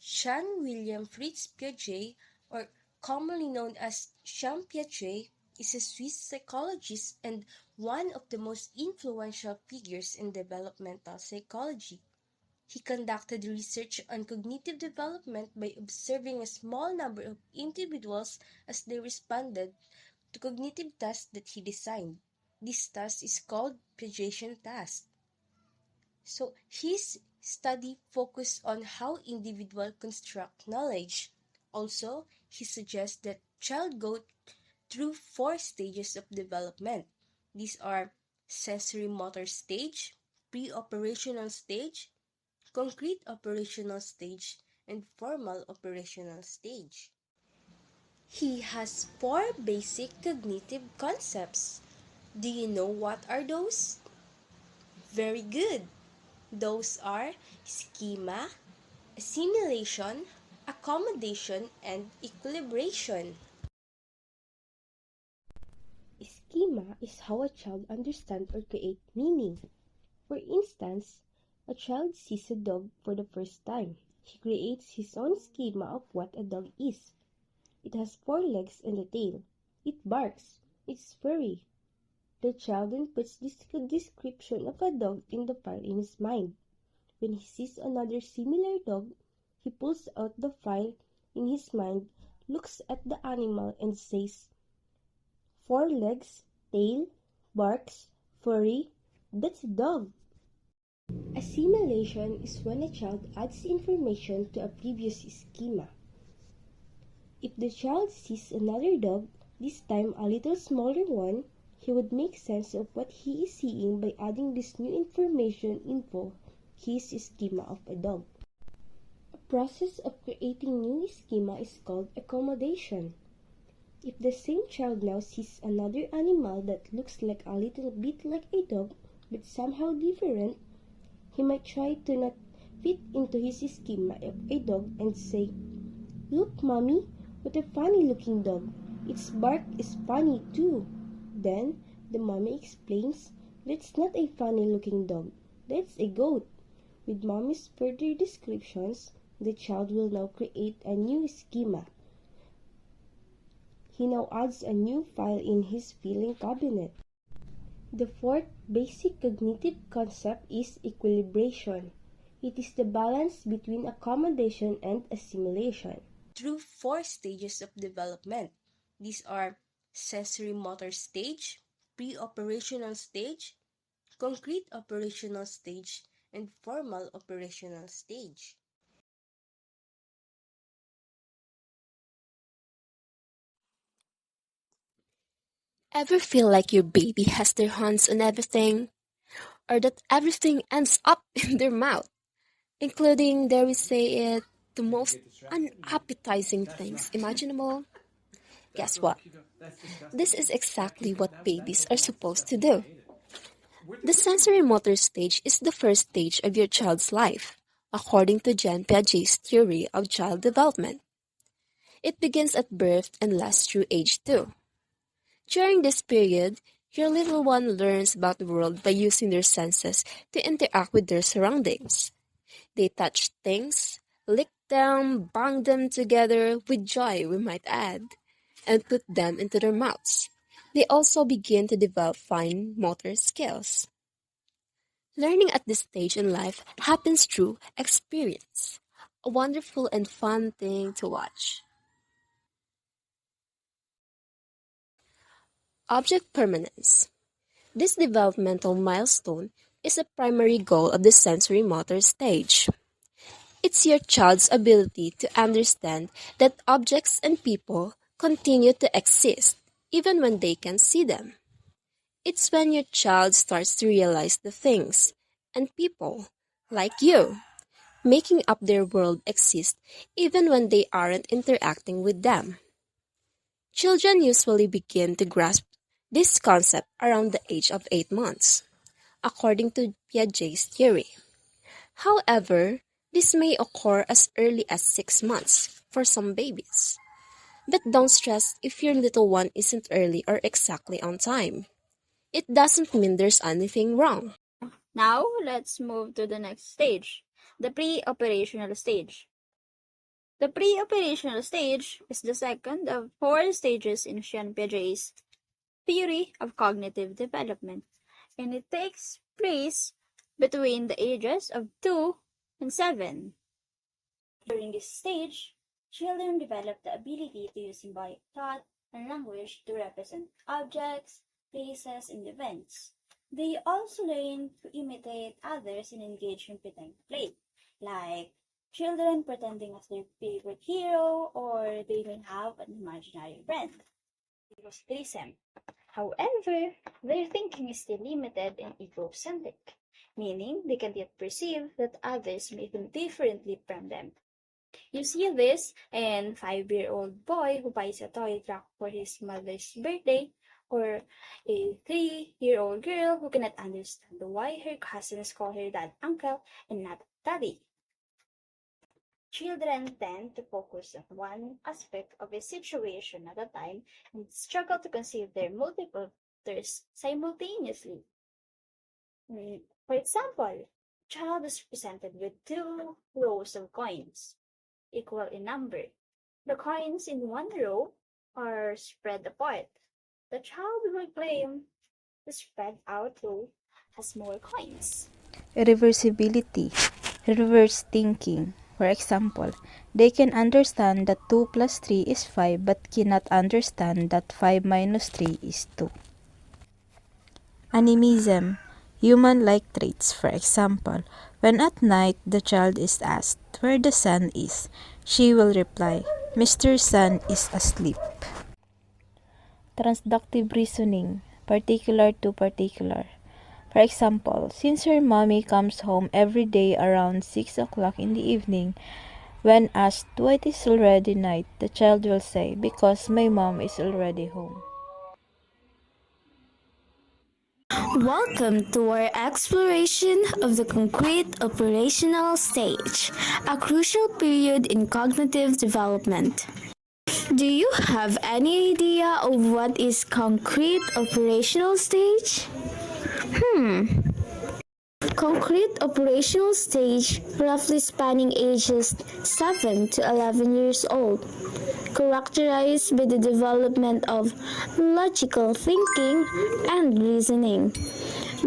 Jean William Fritz Piaget, or commonly known as Jean Piaget, is a Swiss psychologist and one of the most influential figures in developmental psychology. He conducted research on cognitive development by observing a small number of individuals as they responded to cognitive tasks that he designed. This task is called Piagetian task. So his study focused on how individuals construct knowledge. Also, he suggests that child go through four stages of development. These are sensory motor stage, pre-operational stage, concrete operational stage, and formal operational stage. He has four basic cognitive concepts. Do you know what are those? Very good. Those are schema, assimilation, accommodation, and equilibration. Schema is how a child understands or creates meaning. For instance, a child sees a dog for the first time. He creates his own schema of what a dog is. It has four legs and a tail. It barks. It's furry. The child then puts this description of a dog in the file in his mind. When he sees another similar dog, he pulls out the file in his mind, looks at the animal, and says, four legs, tail, barks, furry, that's a dog. Assimilation is when a child adds information to a previous schema. If the child sees another dog, this time a little smaller one, he would make sense of what he is seeing by adding this new information info his schema of a dog. A process of creating new schema is called accommodation. If the same child now sees another animal that looks like a little bit like a dog but somehow different, he might try to not fit into his schema of a dog and say, look, mommy, what a funny looking dog. Its bark is funny too. Then the mommy explains, that's not a funny looking dog. That's a goat. With mommy's further descriptions, the child will now create a new schema. He now adds a new file in his filing cabinet. The fourth basic cognitive concept is equilibration. It is the balance between accommodation and assimilation. Through four stages of development. These are sensory motor stage, pre-operational stage, concrete operational stage, and formal operational stage. Ever feel like your baby has their hands on everything? Or that everything ends up in their mouth, including, dare we say it, the most unappetizing things imaginable? Guess what? This is exactly what babies are supposed to do. The sensory motor stage is the first stage of your child's life, according to Jean Piaget's theory of child development. It begins at birth and lasts through age 2. During this period, your little one learns about the world by using their senses to interact with their surroundings. They touch things, lick them, bang them together with joy, we might add, and put them into their mouths. They also begin to develop fine motor skills. Learning at this stage in life happens through experience, a wonderful and fun thing to watch. Object permanence. This developmental milestone is a primary goal of the sensory motor stage. It's your child's ability to understand that objects and people continue to exist even when they can see them. It's when your child starts to realize the things and people, like you, making up their world exist even when they aren't interacting with them. Children usually begin to grasp this concept around the age of 8 months, according to Piaget's theory. However, this may occur as early as 6 months for some babies. But don't stress if your little one isn't early or exactly on time. It doesn't mean there's anything wrong. Now, let's move to the next stage, the pre-operational stage. The pre-operational stage is the second of four stages in Jean Piaget's theory of cognitive development, and it takes place between the ages of 2 and 7. During this stage, children develop the ability to use symbolic thought and language to represent objects, places, and events. They also learn to imitate others and engage in pretend play, like children pretending as their favorite hero, or they may have an imaginary friend. Egocentrism. However, their thinking is still limited and egocentric, meaning they can yet perceive that others may think differently from them. You see this in 5-year-old boy who buys a toy truck for his mother's birthday, or a 3-year-old girl who cannot understand why her cousins call her dad uncle and not daddy. Children tend to focus on one aspect of a situation at a time and struggle to consider multiple others simultaneously. For example, a child is presented with two rows of coins, equal in number. The coins in one row are spread apart. The child will claim the spread out row has more coins. Reversibility, reverse thinking. For example, they can understand that 2 plus 3 is 5 but cannot understand that 5 minus 3 is 2. Animism, human-like traits. For example, when at night the child is asked where the sun is, she will reply, Mr. Sun is asleep. Transductive reasoning, particular to particular. For example, since her mommy comes home every day around 6 o'clock in the evening, when asked why it is already night, the child will say, because my mom is already home. Welcome to our exploration of the concrete operational stage, a crucial period in cognitive development. Do you have any idea of what is concrete operational stage? Concrete operational stage, roughly spanning ages 7 to 11 years old, characterized by the development of logical thinking and reasoning.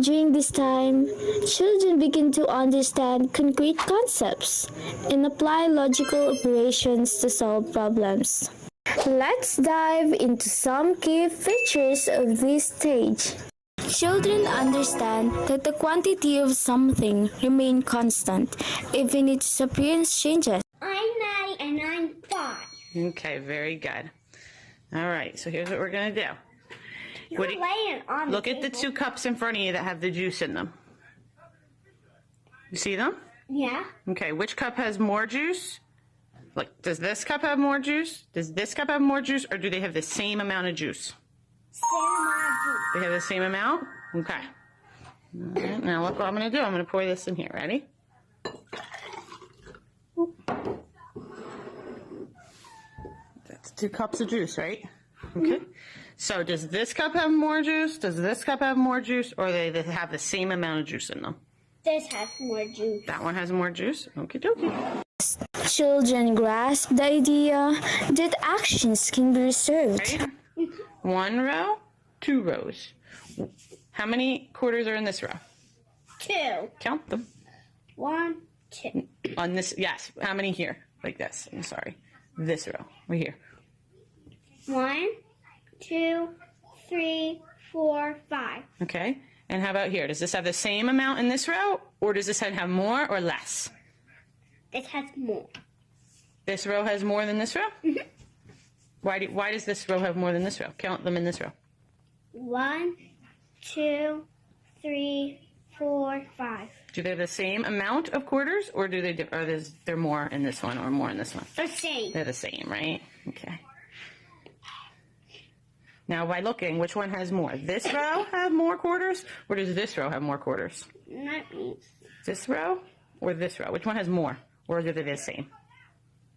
During this time, children begin to understand concrete concepts and apply logical operations to solve problems. Let's dive into some key features of this stage. Children understand that the quantity of something remains constant, even its appearance changes. I'm Maddie and I'm 5. Okay, very good. All right, so here's what we're going to do. You're laying on the Look at the table. 2 cups in front of you that have the juice in them. You see them? Yeah. Okay, which cup has more juice? Like, does this cup have more juice? Does this cup have more juice? Or do they have the same amount of juice? They have the same amount? Okay. All right, now look what I'm going to do. I'm going to pour this in here. Ready? That's 2 cups of juice, right? Okay. So does this cup have more juice? Does this cup have more juice? Or they have the same amount of juice in them? This has more juice. That one has more juice? Okie dokie. Children grasp the idea that actions can be reserved. Right? 1 row, 2 rows. How many quarters are in this row? 2. Count them. 1, 2. On this, yes. How many here? Like this. I'm sorry. This row. Right here. 1, 2, 3, 4, 5. Okay. And how about here? Does this have the same amount in this row? Or does this have more or less? This has more. This row has more than this row? Mm-hmm. Why does this row have more than this row? Count them in this row. 1, 2, 3, 4, 5. Do they have the same amount of quarters? Or do they, there more in this one or more in this one? The same. They're the same, right? Okay. Now, by looking, which one has more? This row have more quarters, or does this row have more quarters? That means This row or this row? Which one has more, or are they the same?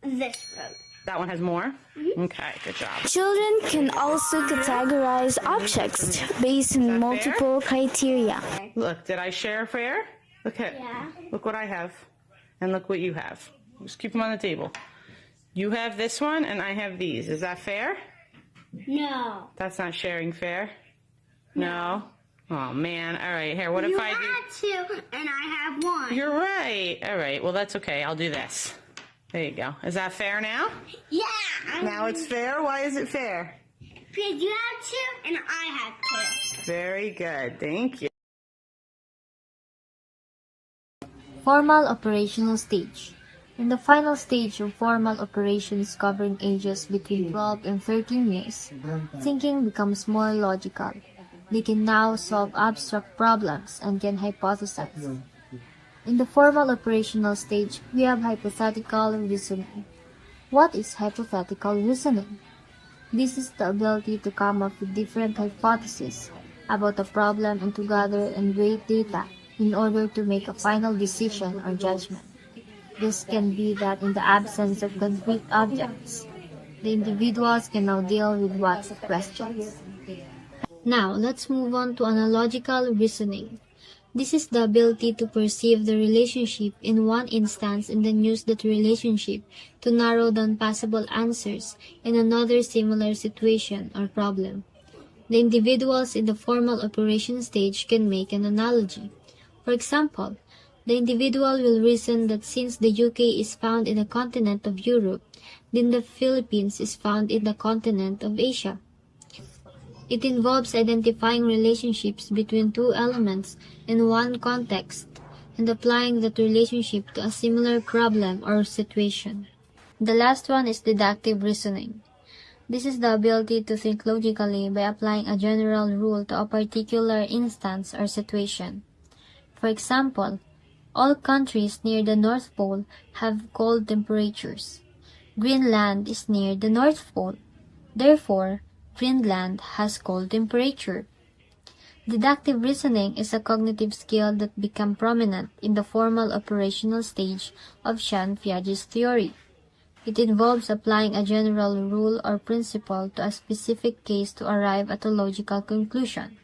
this road. That one has more? Okay, good job. Children can also categorize objects based on multiple criteria. Look, did I share fair? Look at, Yeah. look what I have, and look what you have. Just keep them on the table. You have this one and I have these. Is that fair? No. That's not sharing fair? No? Oh, man. All right, here, what if I do... You have two, and I have one. You're right. All right, well, that's okay. I'll do this. There you go. Is that fair now? Yeah. Now it's fair? Why is it fair? Because you have two, and I have two. Very good. Thank you. Formal operational stage. In the final stage of formal operations covering ages between 12 and 13 years, thinking becomes more logical. They can now solve abstract problems and can hypothesize. In the formal operational stage, we have hypothetical reasoning. What is hypothetical reasoning? This is the ability to come up with different hypotheses about a problem and to gather and weigh data in order to make a final decision or judgment. This can be that in the absence of concrete objects, the individuals can now deal with what questions. Now, let's move on to analogical reasoning. This is the ability to perceive the relationship in one instance and then use that relationship to narrow down possible answers in another similar situation or problem. The individuals in the formal operation stage can make an analogy. For example, the individual will reason that since the UK is found in the continent of Europe, then the Philippines is found in the continent of Asia. It involves identifying relationships between two elements in one context and applying that relationship to a similar problem or situation. The last one is deductive reasoning. This is the ability to think logically by applying a general rule to a particular instance or situation. For example, all countries near the North Pole have cold temperatures. Greenland is near the North Pole. Therefore, Greenland has cold temperature. Deductive reasoning is a cognitive skill that became prominent in the formal operational stage of Jean Piaget's theory. It involves applying a general rule or principle to a specific case to arrive at a logical conclusion.